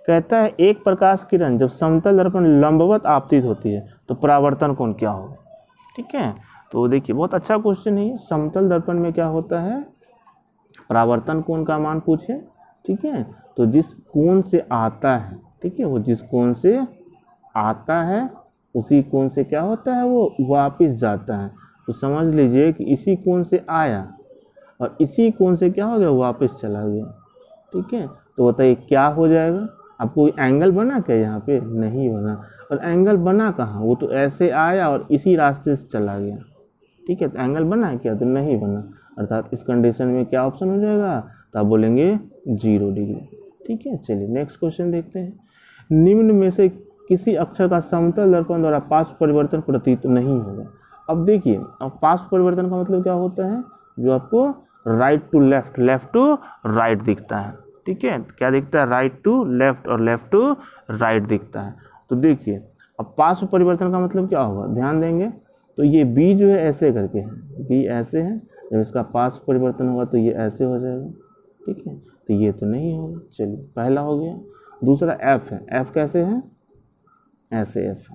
कहता है एक प्रकाश किरण जब समतल दर्पण लंबवत आपतित होती है तो परावर्तन कोण क्या होगा। ठीक है, तो देखिए बहुत अच्छा क्वेश्चन है। समतल दर्पण में क्या होता है, परावर्तन कोण का मान पूछे। ठीक है, तो जिस कोण से आता है, ठीक है, वो जिस कोण से आता है उसी कोण से क्या होता है, वो वापस जाता है। तो समझ लीजिए कि इसी कोण से आया और इसी कोण से क्या हो गया, वापस चला गया। ठीक है, तो बताइए क्या हो जाएगा, आपको एंगल बना क्या, यहाँ पे नहीं बना। और एंगल बना कहाँ, वो तो ऐसे आया और इसी रास्ते से चला गया। ठीक है, तो एंगल बना है क्या, तो नहीं बना। अर्थात इस कंडीशन में क्या ऑप्शन हो जाएगा, तो आप बोलेंगे 0 डिग्री। ठीक है, चलिए नेक्स्ट क्वेश्चन देखते हैं। निम्न में से किसी अक्षर का समतल दर्पण द्वारा पार्श्व परिवर्तन प्रतीत नहीं होगा। अब देखिए, अब पार्श्व परिवर्तन का मतलब क्या होता है, जो आपको right to left, left to right दिखता है। ठीक है, क्या दिखता है, राइट टू लेफ्ट और लेफ्ट टू राइट दिखता है। तो देखिए अब पार्श्व परिवर्तन का मतलब क्या होगा, ध्यान देंगे तो ये बी जो है ऐसे करके है, बी ऐसे है, जब इसका पार्श्व परिवर्तन होगा तो ये ऐसे हो जाएगा। ठीक है, तो ये तो नहीं होगा। चलिए पहला हो गया। दूसरा एफ है, एफ कैसे है, ऐसे एफ,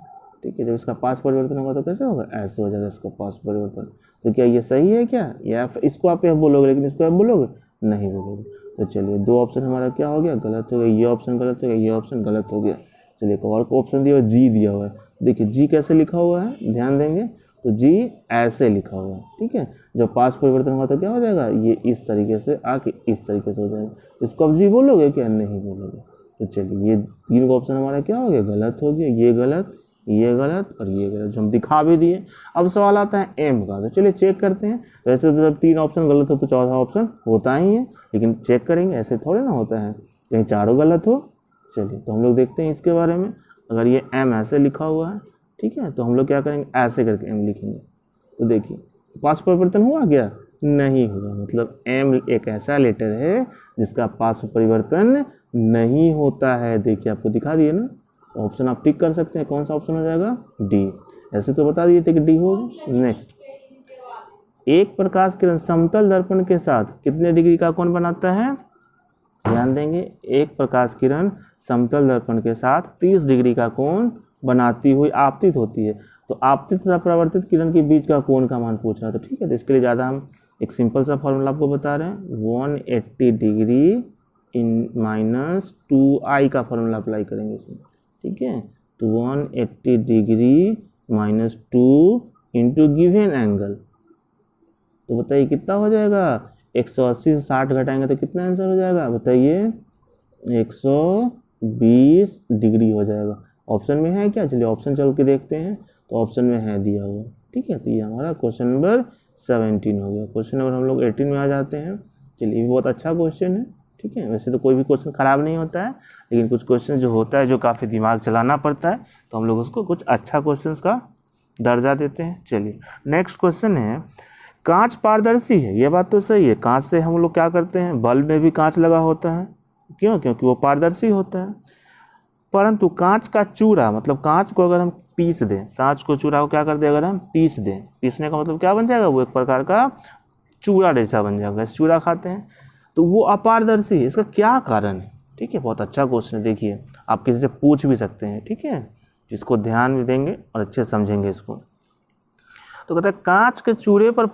ठीक है। जब इसका पास परिवर्तन होगा तो कैसे होगा, ऐसे हो जाएगा इसका पास परिवर्तन। तो क्या ये सही है क्या, या इसको आप एफ बोलोगे लेकिन इसको एफ बोलोगे नहीं बोलोगे। तो चलिए दो ऑप्शन हमारा क्या हो गया, गलत हो गया, ये ऑप्शन गलत हो गया, ये ऑप्शन गलत हो गया। चलिए एक और ऑप्शन दिया हुआ जी दिया हुआ है, देखिए जी कैसे लिखा हुआ है, ध्यान देंगे तो जी ऐसे लिखा हुआ है, ठीक है। जब पास परिवर्तन होगा तो क्या हो जाएगा, ये इस तरीके से आके इस तरीके से हो जाएगा। इसको अब जी बोलोगे क्या, नहीं बोलोगे। तो चलिए ये तीन ऑप्शन हमारा क्या हो गया, गलत हो गया, ये गलत, ये गलत और ये गलत, जो हम दिखा भी दिए। अब सवाल आता है एम का, तो चलिए चेक करते हैं। वैसे तो जब तीन ऑप्शन गलत हो तो चौथा ऑप्शन होता ही है, लेकिन चेक करेंगे, ऐसे थोड़े ना होता है कहीं चारों गलत हो। चलिए तो हम लोग देखते हैं इसके बारे में। अगर ये एम ऐसे लिखा हुआ है, ठीक है, तो हम लोग क्या करेंगे, ऐसे करके एम लिखेंगे। तो देखिए पास परिवर्तन हुआ क्या, नहीं हुआ, मतलब एम एक ऐसा लेटर है जिसका पास परिवर्तन नहीं होता है। देखिए आपको दिखा दिए ना, ऑप्शन आप टिक कर सकते हैं, कौन सा ऑप्शन हो जाएगा, डी। ऐसे तो बता दिए थे कि डी होगा। नेक्स्ट, एक प्रकाश किरण समतल दर्पण के साथ कितने डिग्री का कोण बनाता है, ध्यान देंगे। एक प्रकाश किरण समतल दर्पण के साथ 30 डिग्री का कोण बनाती हुई आपतित होती है। तो आपतित तथा परावर्तित किरण के बीच का कोण का मान पूछ रहा है, तो ठीक है। तो इसके लिए ज़्यादा हम एक सिंपल सा फॉर्मूला आपको बता रहे हैं, 180 डिग्री इन माइनस 2i का फॉर्मूला अप्लाई करेंगे इसमें, ठीक है। तो 180 degree minus 2 into given angle, तो बताइए कितना हो जाएगा, 180 से 60 घटाएंगे तो कितना आंसर हो जाएगा, बताइए 120 डिग्री हो जाएगा। ऑप्शन में है क्या, चलिए ऑप्शन चल के देखते हैं। तो ऑप्शन में है दिया हुआ, ठीक है। तो ये हमारा क्वेश्चन नंबर 17 हो गया। क्वेश्चन नंबर हम लोग 18 में आ जाते हैं। चलिए ये भी बहुत अच्छा क्वेश्चन है, ठीक है। वैसे तो कोई भी क्वेश्चन ख़राब नहीं होता है, लेकिन कुछ क्वेश्चन जो होता है जो काफ़ी दिमाग चलाना पड़ता है, तो हम लोग उसको कुछ अच्छा क्वेश्चन का दर्जा देते हैं। चलिए नेक्स्ट क्वेश्चन है, कांच पारदर्शी है, ये बात तो सही है। कांच से हम लोग क्या करते हैं, बल्ब में भी कांच लगा होता है, क्यों, क्योंकि वो पारदर्शी होता है। परंतु कांच का चूरा, मतलब कांच को अगर हम पीस दें, कांच को चूरा को क्या कर दें, अगर हम पीस दें, पीसने का मतलब क्या बन जाएगा, वो एक प्रकार का चूरा जैसा बन जाएगा। चूरा खाते हैं तो वो अपारदर्शी है, इसका क्या कारण है, ठीक है। बहुत अच्छा क्वेश्चन है, देखिए आप किसी से पूछ भी सकते हैं, ठीक है, जिसको ध्यान भी देंगे और अच्छे से समझेंगे इसको। तो कहता है कांच के चूरे पर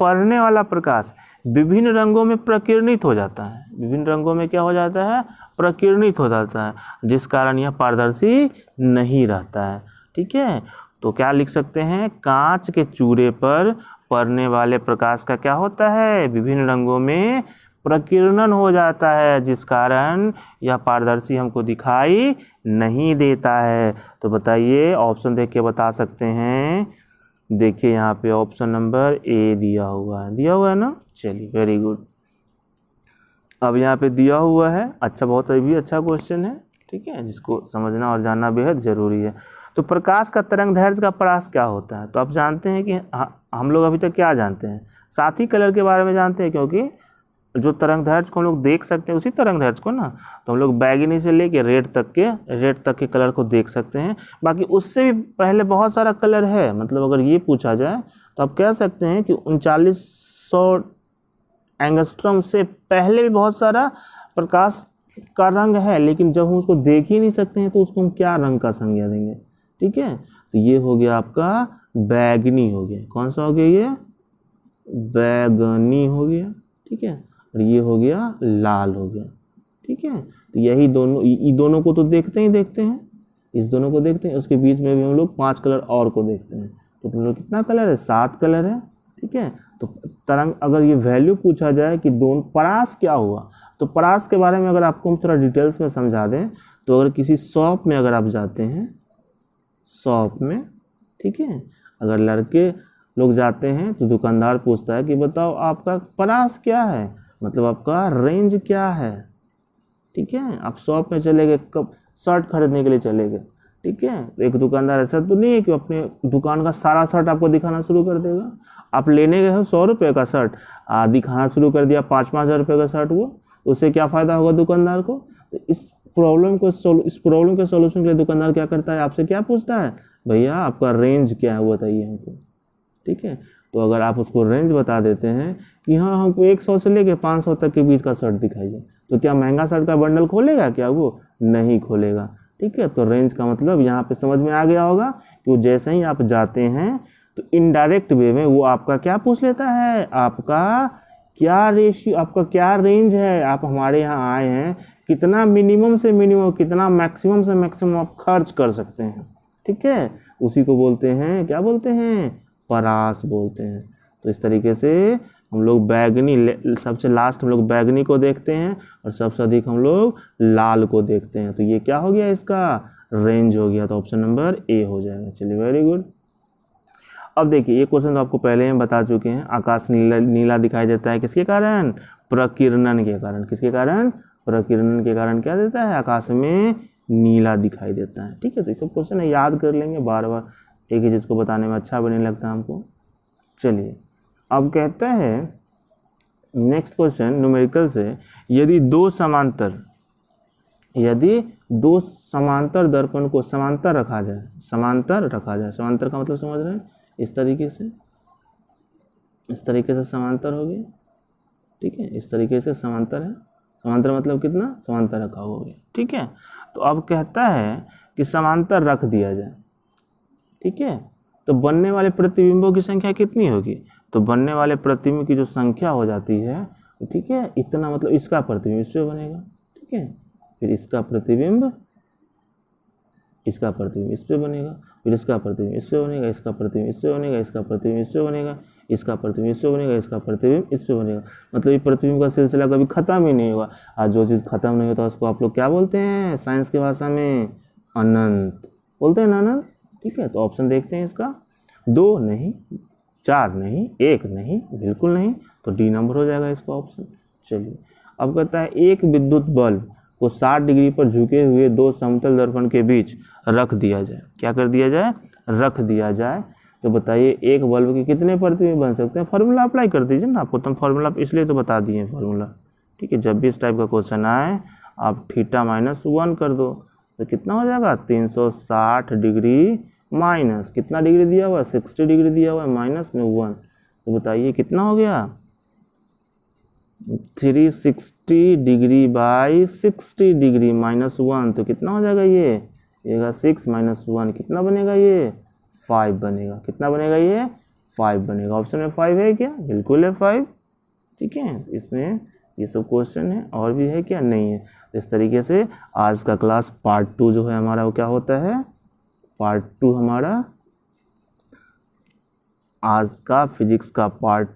पड़ने वाला प्रकाश विभिन्न रंगों में प्रकीर्णित हो जाता है। विभिन्न रंगों में क्या हो जाता है, प्रकीर्णित हो जाता है, जिस कारण यह पारदर्शी नहीं रहता है, ठीक है। तो क्या लिख सकते हैं, कांच के चूरे पर पड़ने वाले प्रकाश का क्या होता है, विभिन्न रंगों में प्रकीर्णन हो जाता है, जिस कारण यह पारदर्शी हमको दिखाई नहीं देता है। तो बताइए, ऑप्शन देख के बता सकते हैं। देखिए यहाँ पे ऑप्शन नंबर ए दिया हुआ है ना। चलिए वेरी गुड। अब यहाँ पे दिया हुआ है, अच्छा, बहुत भी अच्छा क्वेश्चन है, ठीक है, जिसको समझना और जानना बेहद ज़रूरी है। तो प्रकाश का तरंगदैर्घ्य का परास क्या होता है, तो आप जानते हैं कि हम लोग अभी तक क्या जानते हैं, साथी कलर के बारे में जानते हैं, क्योंकि जो तरंगदैर्घ्य को हम लोग देख सकते हैं उसी तरंगदैर्घ्य को ना, तो हम लोग बैगनी से लेके रेड तक के कलर को देख सकते हैं। बाकी उससे भी पहले बहुत सारा कलर है, मतलब अगर ये पूछा जाए तो आप कह सकते हैं कि 3900 एंगस्ट्रॉम से पहले भी बहुत सारा प्रकाश का रंग है, लेकिन जब हम उसको देख ही नहीं सकते हैं तो उसको हम क्या रंग का संज्ञा देंगे, ठीक है। तो ये हो गया आपका बैगनी हो गया, कौन सा हो गया, ये बैगनी हो गया, ठीक है, और ये हो गया लाल हो गया, ठीक है। तो यही दोनों को तो देखते हैं, इस दोनों को देखते हैं, उसके बीच में भी हम लोग 5 कलर और को देखते हैं। तो तुम लोग कितना कलर है, 7 कलर है, ठीक है। तो तरंग, अगर ये वैल्यू पूछा जाए कि दोनों परास क्या हुआ, तो परास के बारे में अगर आपको हम थोड़ा डिटेल्स में समझा दें, तो अगर किसी शॉप में अगर आप जाते हैं, शॉप में, ठीक है, अगर लड़के लोग जाते हैं तो दुकानदार पूछता है कि बताओ आपका परास क्या है, मतलब आपका रेंज क्या है, ठीक है। आप शॉप में चले गए, कब शर्ट खरीदने के लिए चले गए, ठीक है। एक दुकानदार ऐसा तो नहीं है कि अपने दुकान का सारा शर्ट आपको दिखाना शुरू कर देगा। आप लेने गए हो 100 रुपये का शर्ट, दिखाना शुरू कर दिया 5-5 हज़ार रुपये का शर्ट, वो उससे क्या फ़ायदा होगा दुकानदार को। तो इस प्रॉब्लम के सॉल्यूशन के लिए दुकानदार क्या करता है, आपसे क्या पूछता है, भैया आपका रेंज क्या है वो बताइए हमको, ठीक है। तो अगर आप उसको रेंज बता देते हैं कि हाँ हमको 100 से लेके 500 तक के बीच का शर्ट दिखाइए, तो क्या महंगा शर्ट का बंडल खोलेगा क्या, वो नहीं खोलेगा, ठीक है। तो रेंज का मतलब यहाँ पे समझ में आ गया होगा कि जैसे ही आप जाते हैं तो इनडायरेक्ट वे में वो आपका क्या पूछ लेता है, आपका क्या रेशियो, आपका क्या रेंज है, आप हमारे यहाँ आए हैं, कितना मिनिमम से मिनिमम, कितना मैक्सिमम से मैक्सिमम आप खर्च कर सकते हैं, ठीक है। उसी को बोलते हैं, क्या बोलते हैं, परास बोलते हैं। तो इस तरीके से हम लोग बैगनी, सबसे लास्ट हम लोग बैगनी को देखते हैं और सबसे अधिक हम लोग लाल को देखते हैं। तो ये क्या हो गया, इसका रेंज हो गया। तो ऑप्शन नंबर ए हो जाएगा। चलिए वेरी गुड। अब देखिए ये क्वेश्चन तो आपको पहले हम बता चुके हैं। आकाश नीला नीला दिखाई देता है किसके कारण, प्रकीर्णन के कारण। किसके कारण, प्रकीर्णन के कारण क्या देता है, आकाश में नीला दिखाई देता है, ठीक है। तो ये सब क्वेश्चन है, याद कर लेंगे, बार बार एक ही चीज़ को बताने में अच्छा भी नहीं लगता हमको। चलिए अब कहता है नेक्स्ट क्वेश्चन न्यूमेरिकल से, यदि दो समांतर समांतर दर्पण को समांतर रखा जाए, समांतर का मतलब समझ रहे हैं, इस तरीके से समांतर हो गया, ठीक है। इस तरीके से समांतर है, समांतर मतलब कितना, समांतर रखा हो गया, ठीक है। तो अब कहता है कि समांतर रख दिया जाए, ठीक है। तो बनने वाले प्रतिबिंबों की संख्या कितनी होगी, तो बनने वाले प्रतिबिंब की जो संख्या हो जाती है, ठीक है, इतना मतलब इसका प्रतिबिंब इस पे बनेगा, ठीक है। फिर इसका प्रतिबिंब इस पे बनेगा, फिर इसका प्रतिबिंब इस पे बनेगा, इसका प्रतिबिंब इस पे बनेगा, इसका प्रतिबिंब इस पे बनेगा, इसका प्रतिबिंब इस पे बनेगा, इसका प्रतिबिंब इस पे बनेगा। मतलब ये प्रतिबिंब का सिलसिला कभी खत्म ही नहीं होगा। आज जो चीज़ खत्म नहीं होता उसको आप लोग क्या बोलते हैं, साइंस की भाषा में अनंत बोलते हैं ना, अनंत, ठीक है। तो ऑप्शन देखते हैं इसका, 2 नहीं, 4 नहीं, 1 नहीं, बिल्कुल नहीं, तो डी नंबर हो जाएगा इसका ऑप्शन। चलिए अब कहता है एक विद्युत बल्ब को 60 डिग्री पर झुके हुए दो समतल दर्पण के बीच रख दिया जाए। क्या कर दिया जाए, रख दिया जाए। तो बताइए एक बल्ब के कितने प्रतिबिंब बन सकते हैं। फार्मूला अप्लाई कर दीजिए ना, आपको तो फार्मूला इसलिए तो बता दिए फार्मूला, ठीक है। जब भी इस टाइप का क्वेश्चन आए आप θ-1 कर दो, तो कितना हो जाएगा, 360 डिग्री माइनस कितना डिग्री दिया हुआ है, 60 डिग्री दिया हुआ है, माइनस में 1, तो बताइए कितना हो गया, 360 डिग्री बाई 60 डिग्री माइनस 1, तो कितना हो जाएगा ये 6 माइनस 1 कितना बनेगा, ये 5 बनेगा। कितना बनेगा, ये 5 बनेगा। ऑप्शन में 5 है क्या, बिल्कुल है 5, ठीक है। इसमें ये सब क्वेश्चन है, और भी है क्या, नहीं है। इस तरीके से आज का क्लास पार्ट 2 जो है हमारा वो क्या होता है, पार्ट 2 हमारा आज का फिजिक्स का पार्ट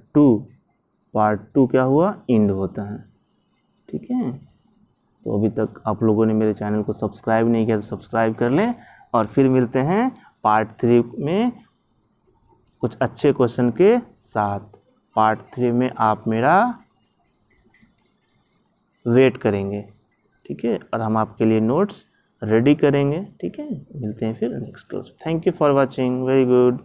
2 क्या हुआ, एंड होता है, ठीक है। तो अभी तक आप लोगों ने मेरे चैनल को सब्सक्राइब नहीं किया तो सब्सक्राइब कर लें, और फिर मिलते हैं पार्ट 3 में कुछ अच्छे क्वेश्चन के साथ। पार्ट 3 में आप मेरा वेट करेंगे, ठीक है, और हम आपके लिए नोट्स रेडी करेंगे, ठीक है। मिलते हैं फिर next class. Thank you for watching, very good.